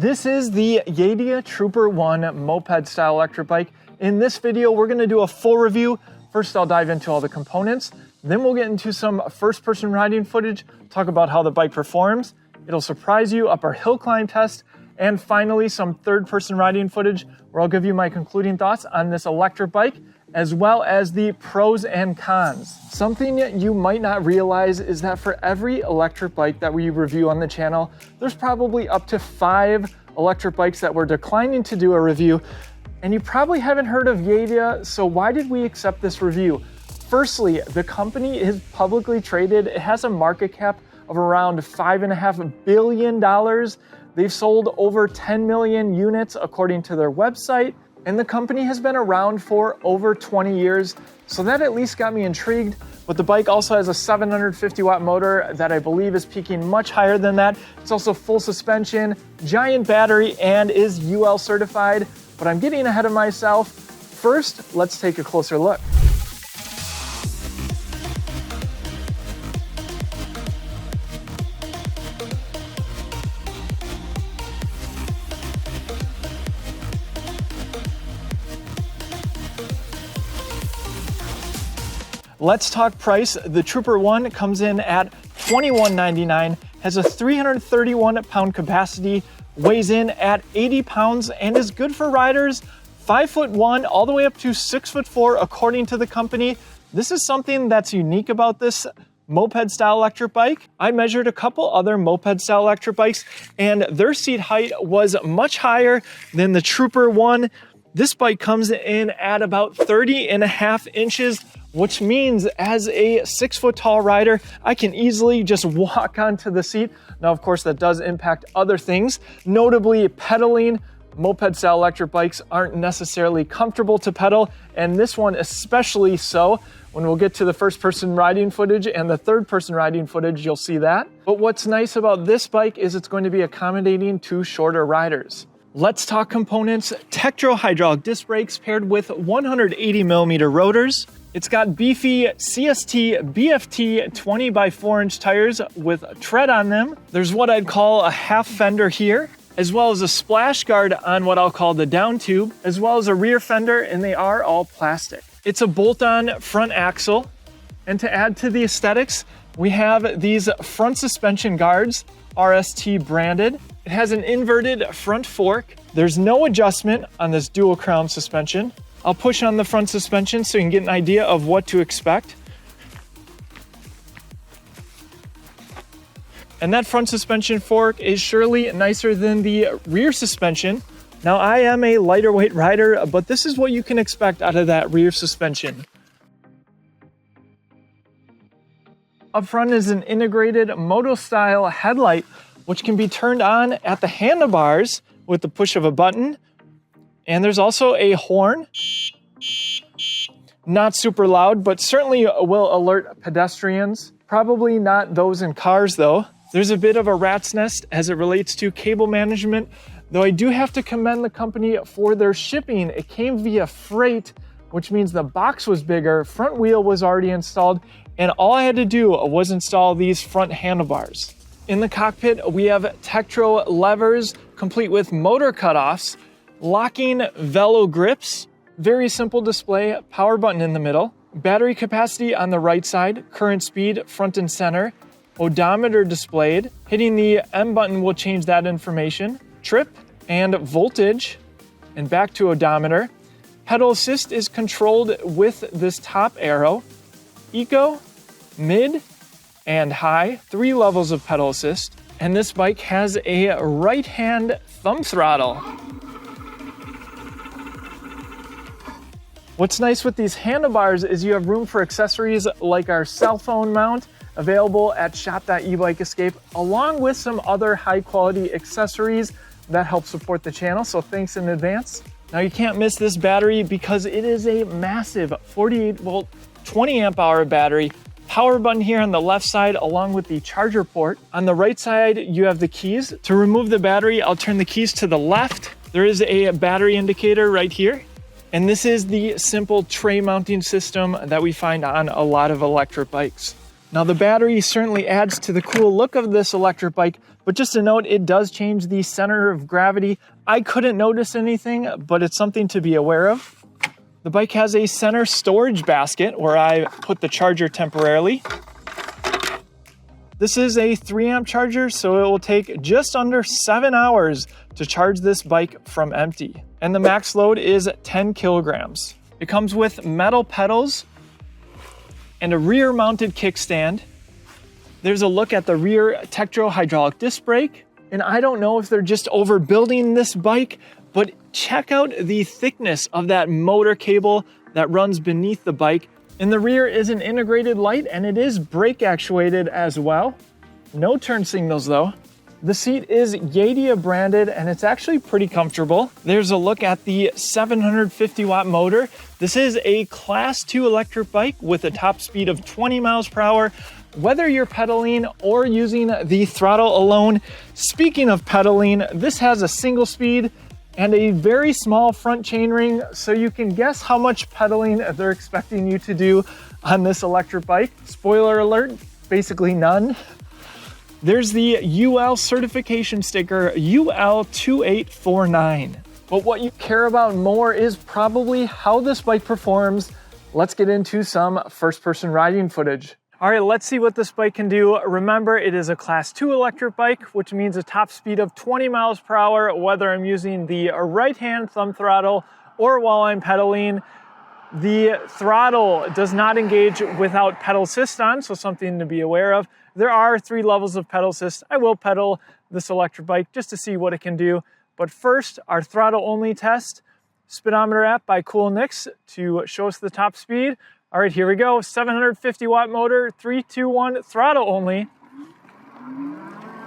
This is the Yadea Trooper 1 moped-style electric bike. In this video, we're going to do a full review. First, I'll dive into all the components. Then we'll get into some first-person riding footage, talk about how the bike performs. It'll surprise you up our hill climb test. And finally, some third-person riding footage where I'll give you my concluding thoughts on this electric bike, as well as the pros and cons. Something you might not realize is that for every electric bike that we review on the channel, there's probably up to 5 electric bikes that we're declining to do a review. And you probably haven't heard of Yadea, so why did we accept this review? Firstly, the company is publicly traded. It has a market cap of around $5.5 billion. They've sold over 10 million units according to their website. And the company has been around for over 20 years, so that at least got me intrigued. But the bike also has a 750 watt motor that I believe is peaking much higher than that. It's also full suspension, giant battery, and is UL certified. But I'm getting ahead of myself. First, let's take a closer look. Let's talk price. The Trooper 1 comes in at $21.99, has a 331 pound capacity, weighs in at 80 pounds, and is good for riders 5'1" all the way up to 6'4" according to the company. This is something that's unique about this moped style electric bike. I measured a couple other moped style electric bikes and their seat height was much higher than the Trooper 1. This bike comes in at about 30.5 inches, which means as a 6 foot tall rider, I can easily just walk onto the seat. Now, of course, that does impact other things, notably pedaling. Moped style electric bikes aren't necessarily comfortable to pedal, and this one especially so. When we'll get to the first person riding footage and the third person riding footage, you'll see that. But what's nice about this bike is it's going to be accommodating to shorter riders. Let's talk components. Tektro hydraulic disc brakes paired with 180 millimeter rotors. It's got beefy CST BFT 20 by 4 inch tires with tread on them. There's what I'd call a half fender here, as well as a splash guard on what I'll call the down tube, as well as a rear fender, and they are all plastic. It's a bolt-on front axle. And to add to the aesthetics, we have these front suspension guards, RST branded. It has an inverted front fork. There's no adjustment on this dual crown suspension. I'll push on the front suspension so you can get an idea of what to expect. And that front suspension fork is surely nicer than the rear suspension. Now, I am a lighter weight rider, but this is what you can expect out of that rear suspension. Up front is an integrated moto-style headlight, which can be turned on at the handlebars with the push of a button. And there's also a horn. Not super loud, but certainly will alert pedestrians. Probably not those in cars though. There's a bit of a rat's nest as it relates to cable management, though I do have to commend the company for their shipping. It came via freight, which means the box was bigger, front wheel was already installed, and all I had to do was install these front handlebars. In the cockpit, we have Tektro levers complete with motor cutoffs, locking velo grips, very simple display, power button in the middle, battery capacity on the right side, current speed front and center, odometer displayed. Hitting the M button will change that information, trip and voltage, and back to odometer. Pedal assist is controlled with this top arrow. Eco, mid, and high, 3 levels of pedal assist. And this bike has a right-hand thumb throttle. What's nice with these handlebars is you have room for accessories like our cell phone mount, available at shop.eBike Escape, along with some other high-quality accessories that help support the channel, so thanks in advance. Now, you can't miss this battery because it is a massive 48 volt, 20 amp hour battery. Power button here on the left side along with the charger port. On the right side, you have the keys. To remove the battery, I'll turn the keys to the left. There is a battery indicator right here. And this is the simple tray mounting system that we find on a lot of electric bikes. Now the battery certainly adds to the cool look of this electric bike, but just a note, it does change the center of gravity. I couldn't notice anything, but it's something to be aware of. The bike has a center storage basket where I put the charger temporarily. This is a 3-amp charger, so it will take just under 7 hours to charge this bike from empty. And the max load is 10 kilograms. It comes with metal pedals and a rear mounted kickstand. There's a look at the rear Tektro hydraulic disc brake. And I don't know if they're just overbuilding this bike, but check out the thickness of that motor cable that runs beneath the bike. In the rear is an integrated light, and it is brake actuated as well. No turn signals though. The seat is Yadea branded, and it's actually pretty comfortable. There's a look at the 750 watt motor. This is a class 2 electric bike with a top speed of 20 miles per hour, whether you're pedaling or using the throttle alone. Speaking of pedaling, this has a single speed and a very small front chainring, so you can guess how much pedaling they're expecting you to do on this electric bike. Spoiler alert, basically none. There's the UL certification sticker, UL2849. But what you care about more is probably how this bike performs. Let's get into some first-person riding footage. All right, let's see what this bike can do. Remember, it is a class 2 electric bike, which means a top speed of 20 miles per hour, whether I'm using the right-hand thumb throttle or while I'm pedaling. The throttle does not engage without pedal assist on, so something to be aware of. There are 3 levels of pedal assist. I will pedal this electric bike just to see what it can do. But first, our throttle only test. Speedometer app by Cool Nix to show us the top speed. All right, here we go. 750 watt motor, 3, 2, 1, throttle only.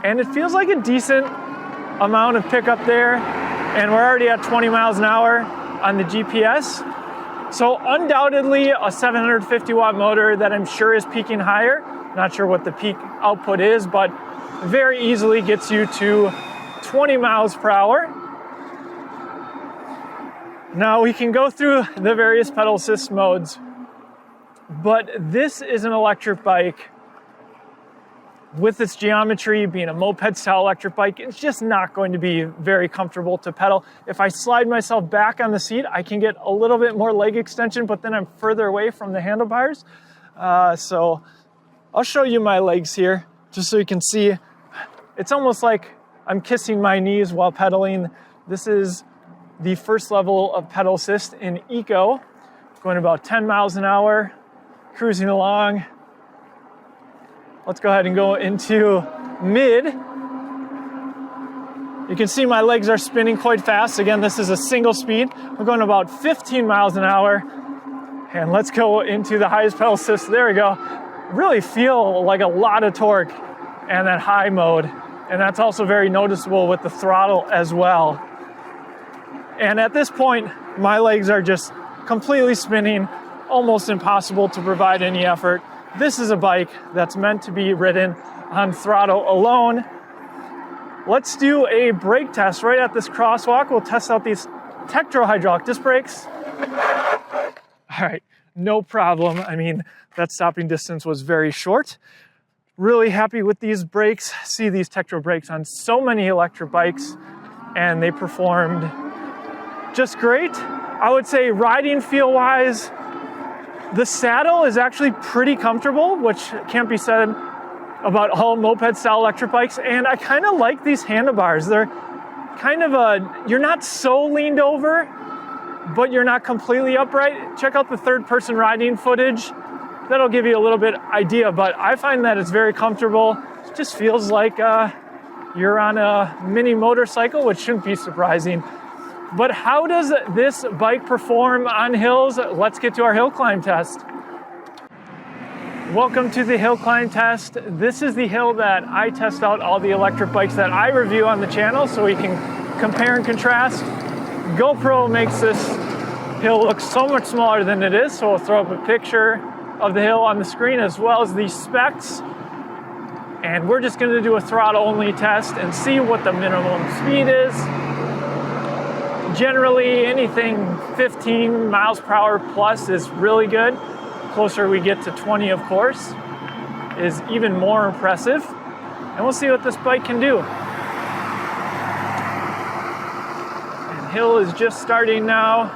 And it feels like a decent amount of pickup there. And we're already at 20 miles an hour on the GPS. So undoubtedly a 750 watt motor that I'm sure is peaking higher. Not sure what the peak output is, but very easily gets you to 20 miles per hour. Now we can go through the various pedal assist modes, but this is an electric bike with its geometry being a moped-style electric bike. It's just not going to be very comfortable to pedal. If I slide myself back on the seat, I can get a little bit more leg extension, but then I'm further away from the handlebars. So I'll show you my legs here, just so you can see. It's almost like I'm kissing my knees while pedaling. This is the first level of pedal assist in Eco, going about 10 miles an hour, cruising along. Let's go ahead and go into mid. You can see my legs are spinning quite fast. Again, this is a single speed. We're going about 15 miles an hour. And let's go into the highest pedal assist. There we go. Really feel like a lot of torque and that high mode. And that's also very noticeable with the throttle as well. And at this point, my legs are just completely spinning, almost impossible to provide any effort. This is a bike that's meant to be ridden on throttle alone. Let's do a brake test right at this crosswalk. We'll test out these Tektro hydraulic disc brakes. All right, no problem. I mean, that stopping distance was very short. Really happy with these brakes. See these Tektro brakes on so many electric bikes, and they performed just great. I would say riding feel wise, the saddle is actually pretty comfortable, which can't be said about all moped style electric bikes. And I kind of like these handlebars. They're kind of you're not so leaned over, but you're not completely upright. Check out the third person riding footage. That'll give you a little bit idea, but I find that it's very comfortable. It just feels like you're on a mini motorcycle, which shouldn't be surprising. But how does this bike perform on hills? Let's get to our hill climb test. Welcome to the hill climb test. This is the hill that I test out all the electric bikes that I review on the channel so we can compare and contrast. GoPro makes this hill look so much smaller than it is, so we'll throw up a picture of the hill on the screen as well as the specs. And we're just gonna do a throttle only test and see what the minimum speed is. Generally, anything 15 miles per hour plus is really good. Closer we get to 20, of course. is even more impressive. And we'll see what this bike can do. And hill is just starting now.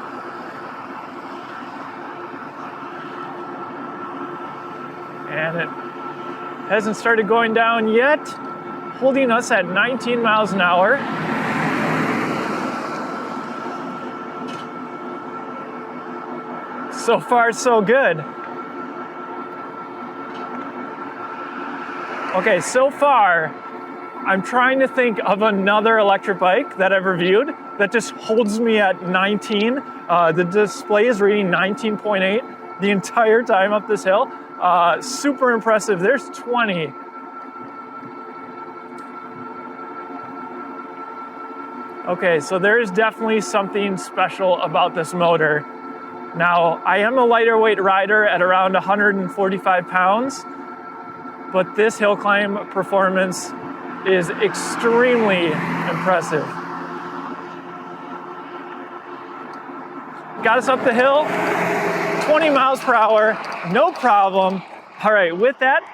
And it hasn't started going down yet, holding us at 19 miles an hour. So far, so good. Okay, so far, I'm trying to think of another electric bike that I've reviewed that just holds me at 19. The display is reading 19.8 the entire time up this hill. Super impressive. There's 20. Okay, so there is definitely something special about this motor. Now, I am a lighter weight rider at around 145 pounds, but this hill climb performance is extremely impressive. Got us up the hill, 20 miles per hour, no problem. All right, with that,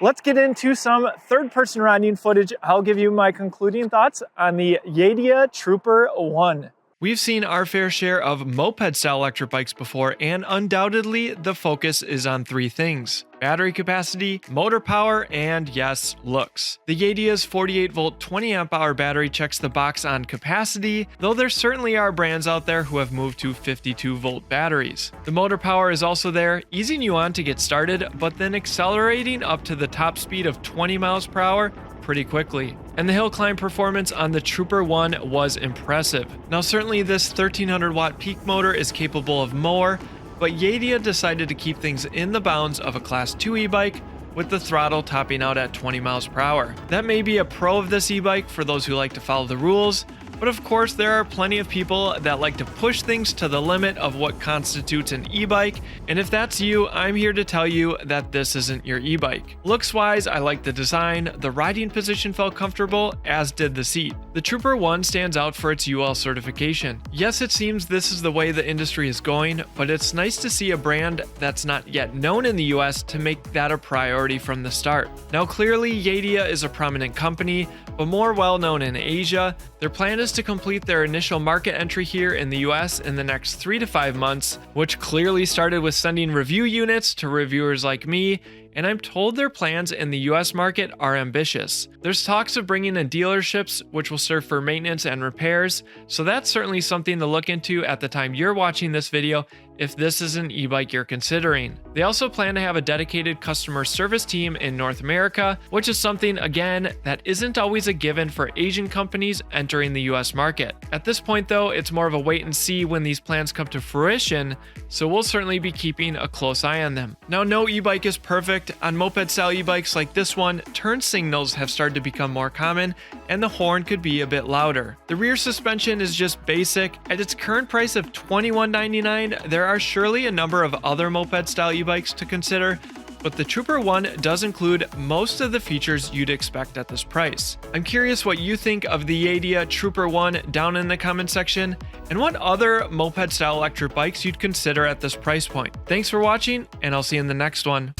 let's get into some third-person riding footage. I'll give you my concluding thoughts on the Yadea Trooper 1. We've seen our fair share of moped-style electric bikes before, and undoubtedly the focus is on three things: battery capacity, motor power, and yes, looks. The Yadea's 48-volt 20-amp-hour battery checks the box on capacity, though there certainly are brands out there who have moved to 52-volt batteries. The motor power is also there, easing you on to get started, but then accelerating up to the top speed of 20 miles per hour pretty quickly. And the hill climb performance on the Trooper 1 was impressive. Now certainly this 1300 watt peak motor is capable of more, but Yadea decided to keep things in the bounds of a Class 2 e-bike, with the throttle topping out at 20 miles per hour. That may be a pro of this e-bike for those who like to follow the rules, but of course there are plenty of people that like to push things to the limit of what constitutes an e-bike, and if that's you, I'm here to tell you that this isn't your e-bike. Looks wise, I like the design, the riding position felt comfortable, as did the seat. The Trooper 1 stands out for its UL certification. Yes, it seems this is the way the industry is going, but it's nice to see a brand that's not yet known in the US to make that a priority from the start. Now clearly Yadea is a prominent company, but more well known in Asia. Their plan is to complete their initial market entry here in the US in the next 3 to 5 months, which clearly started with sending review units to reviewers like me, and I'm told their plans in the US market are ambitious. There's talks of bringing in dealerships, which will serve for maintenance and repairs, so that's certainly something to look into at the time you're watching this video if this is an e-bike you're considering. They also plan to have a dedicated customer service team in North America, which is something, again, that isn't always a given for Asian companies entering the US market. At this point though, it's more of a wait and see when these plans come to fruition, so we'll certainly be keeping a close eye on them. Now, no e-bike is perfect. On moped-style e-bikes like this one, turn signals have started to become more common, and the horn could be a bit louder. The rear suspension is just basic. At its current price of $21.99, there are surely a number of other moped-style e-bikes to consider, but the Trooper 1 does include most of the features you'd expect at this price. I'm curious what you think of the Yadea Trooper 1 down in the comment section, and what other moped-style electric bikes you'd consider at this price point. Thanks for watching, and I'll see you in the next one.